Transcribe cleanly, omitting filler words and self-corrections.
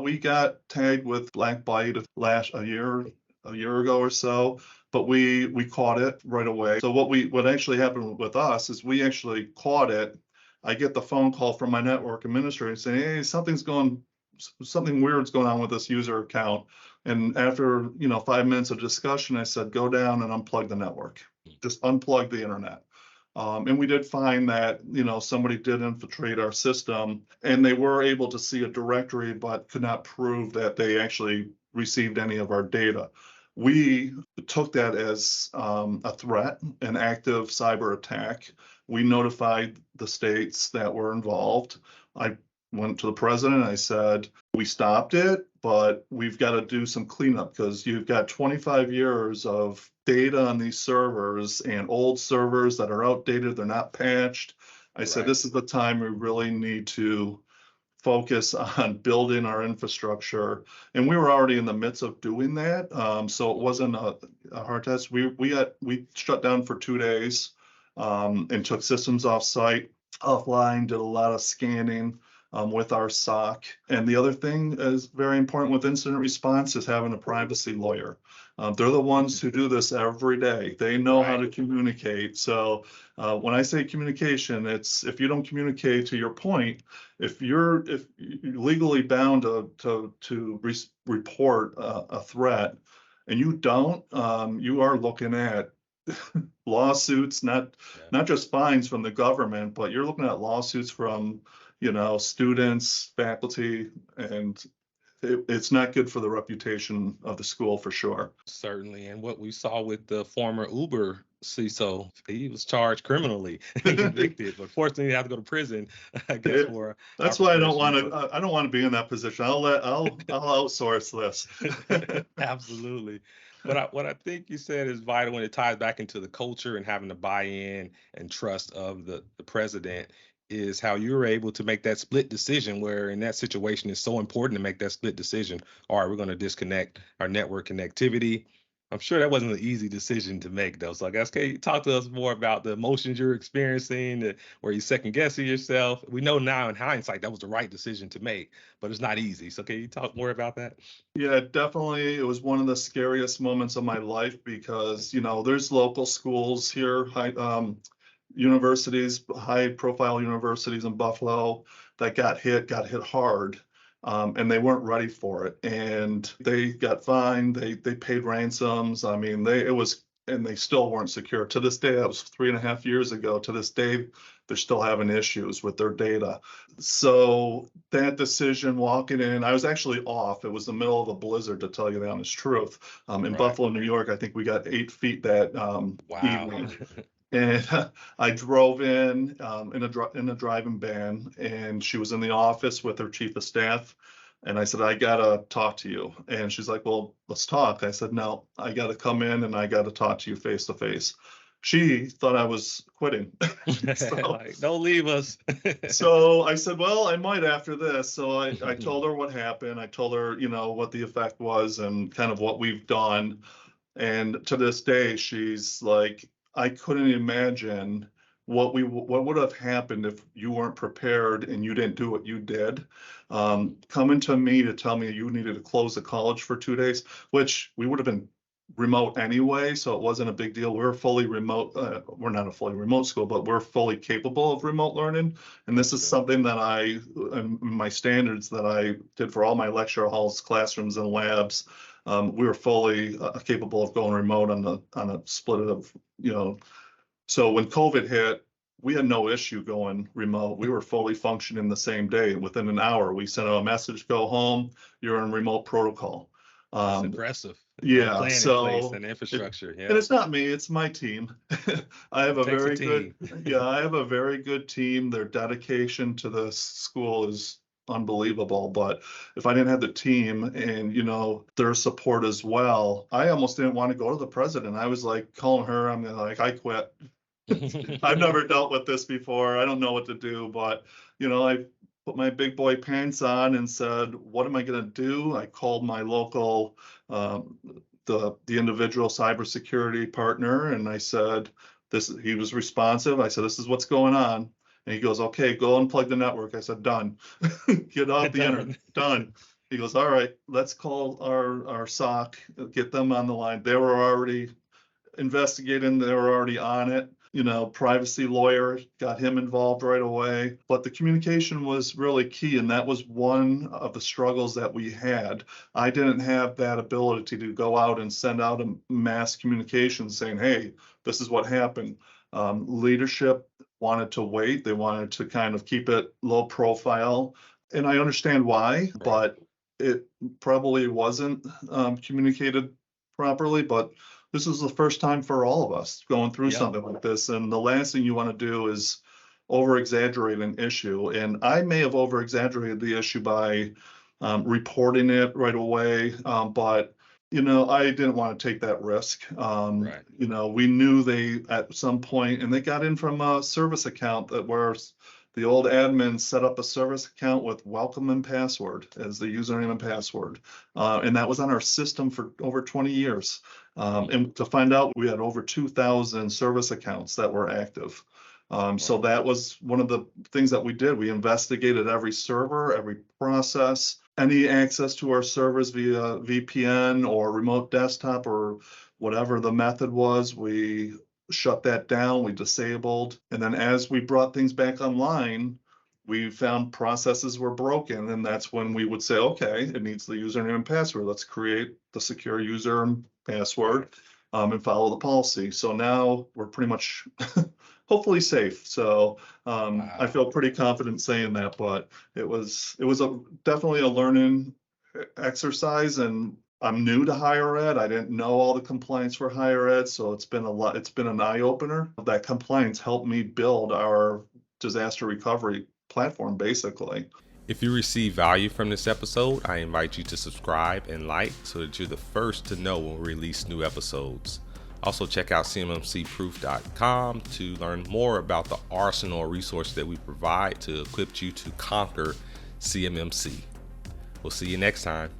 We got tagged with BlackByte a year ago or so, but we caught it right away. So what actually happened with us is we actually caught it. I get the phone call from my network administrator saying, "Hey, something weird's going on with this user account." And after 5 minutes of discussion, I said, "Go down and unplug the network. Just unplug the internet." And we did find that, somebody did infiltrate our system and they were able to see a directory, but could not prove that they actually received any of our data. We took that as a threat, an active cyber attack. We notified the states that were involved. I went to the president. I said, we stopped it, but we've got to do some cleanup because you've got 25 years of data on these servers and old servers that are outdated. They're not patched. I said, this is the time we really need to focus on building our infrastructure. And we were already in the midst of doing that. So it wasn't a hard test. We shut down for 2 days and took systems offline, did a lot of scanning with our SOC. And the other thing is very important with incident response is having a privacy lawyer. They're the ones who do this every day. They know how to communicate. So when I say communication, it's if you don't communicate, to your point, if you're legally bound to report a threat and you don't, you are looking at lawsuits, not just fines from the government, but you're looking at lawsuits from students, faculty, and it's not good for the reputation of the school for sure. Certainly. And what we saw with the former Uber CISO, he was charged criminally and convicted, but fortunately he had to go to prison, I guess, for that's why I don't want to be in that position. I'll outsource this. Absolutely. But what I think you said is vital, when it ties back into the culture and having the buy-in and trust of the president, is how you were able to make that split decision, where in that situation it's so important to make that split decision. All right, we're going to disconnect our network connectivity. I'm sure that wasn't an easy decision to make, though. So I guess, can you talk to us more about the emotions you're experiencing, where you second guessing yourself? We know now in hindsight that was the right decision to make, but it's not easy. So can you talk more about that? Yeah, definitely. It was one of the scariest moments of my life because, there's local schools here, universities, high profile universities in Buffalo that got hit hard. And they weren't ready for it. And they got fined, they paid ransoms. I mean, and they still weren't secure. To this day, that was 3.5 years ago. To this day, they're still having issues with their data. So that decision walking in, I was actually off. It was the middle of a blizzard, to tell you the honest truth. In Buffalo, New York, I think we got 8 feet that evening. And I drove in a driving ban, and she was in the office with her chief of staff. And I said, I gotta talk to you. And she's like, well, let's talk. I said, no, I gotta come in and I gotta talk to you face to face. She thought I was quitting. Like, don't leave us. So I said, well, I might after this. So I told her what happened. I told her, what the effect was and kind of what we've done. And to this day, she's like, I couldn't imagine what would have happened if you weren't prepared and you didn't do what you did. Coming to me to tell me you needed to close the college for 2 days, which we would have been remote anyway, so it wasn't a big deal. We're fully remote. We're not a fully remote school, but we're fully capable of remote learning. And this is something that my standards that I did for all my lecture halls, classrooms, and labs. We were fully capable of going remote on a split of, So when COVID hit, we had no issue going remote. We were fully functioning the same day. Within an hour, we sent a message, go home, you're in remote protocol. That's impressive. Yeah, plan in place and infrastructure. And it's not me, it's my team. I have a very good team. Their dedication to the school is unbelievable. But if I didn't have the team and their support as well, I almost didn't want to go to the president. I was like calling her, I'm like, I quit. I've never dealt with this before. I don't know what to do. But I put my big boy pants on and said, what am I going to do? I called my local the individual cybersecurity partner, and I said, he was responsive. I said, this is what's going on. And he goes, okay, go unplug the network. I said, done. Get off the internet. Done. He goes, all right, let's call our SOC, get them on the line. They were already investigating, they were already on it. Privacy lawyer, got him involved right away. But the communication was really key, and that was one of the struggles that we had. I didn't have that ability to go out and send out a mass communication saying, hey, this is what happened. Leadership wanted to wait. They wanted to kind of keep it low profile. And I understand why, but it probably wasn't communicated properly. But this is the first time for all of us going through something like this. And the last thing you want to do is over exaggerate an issue. And I may have over exaggerated the issue by reporting it right away. But, I didn't want to take that risk. We knew they at some point, and they got in from a service account that where the old admin set up a service account with welcome and password as the username and password. And that was on our system for over 20 years. And to find out, we had over 2,000 service accounts that were active. So that was one of the things that we did. We investigated every server, every process, any access to our servers via VPN or remote desktop or whatever the method was. We shut that down, we disabled. And then as we brought things back online, we found processes were broken. And that's when we would say, okay, it needs the username and password. Let's create the secure user and password and follow the policy. So now we're pretty much hopefully safe. So I feel pretty confident saying that, but it was definitely a learning exercise. And I'm new to higher ed. I didn't know all the compliance for higher ed, so it's been an eye opener. That compliance helped me build our disaster recovery platform, basically. If you receive value from this episode, I invite you to subscribe and like so that you're the first to know when we release new episodes. Also check out cmmcproof.com to learn more about the arsenal of resources that we provide to equip you to conquer CMMC. We'll see you next time.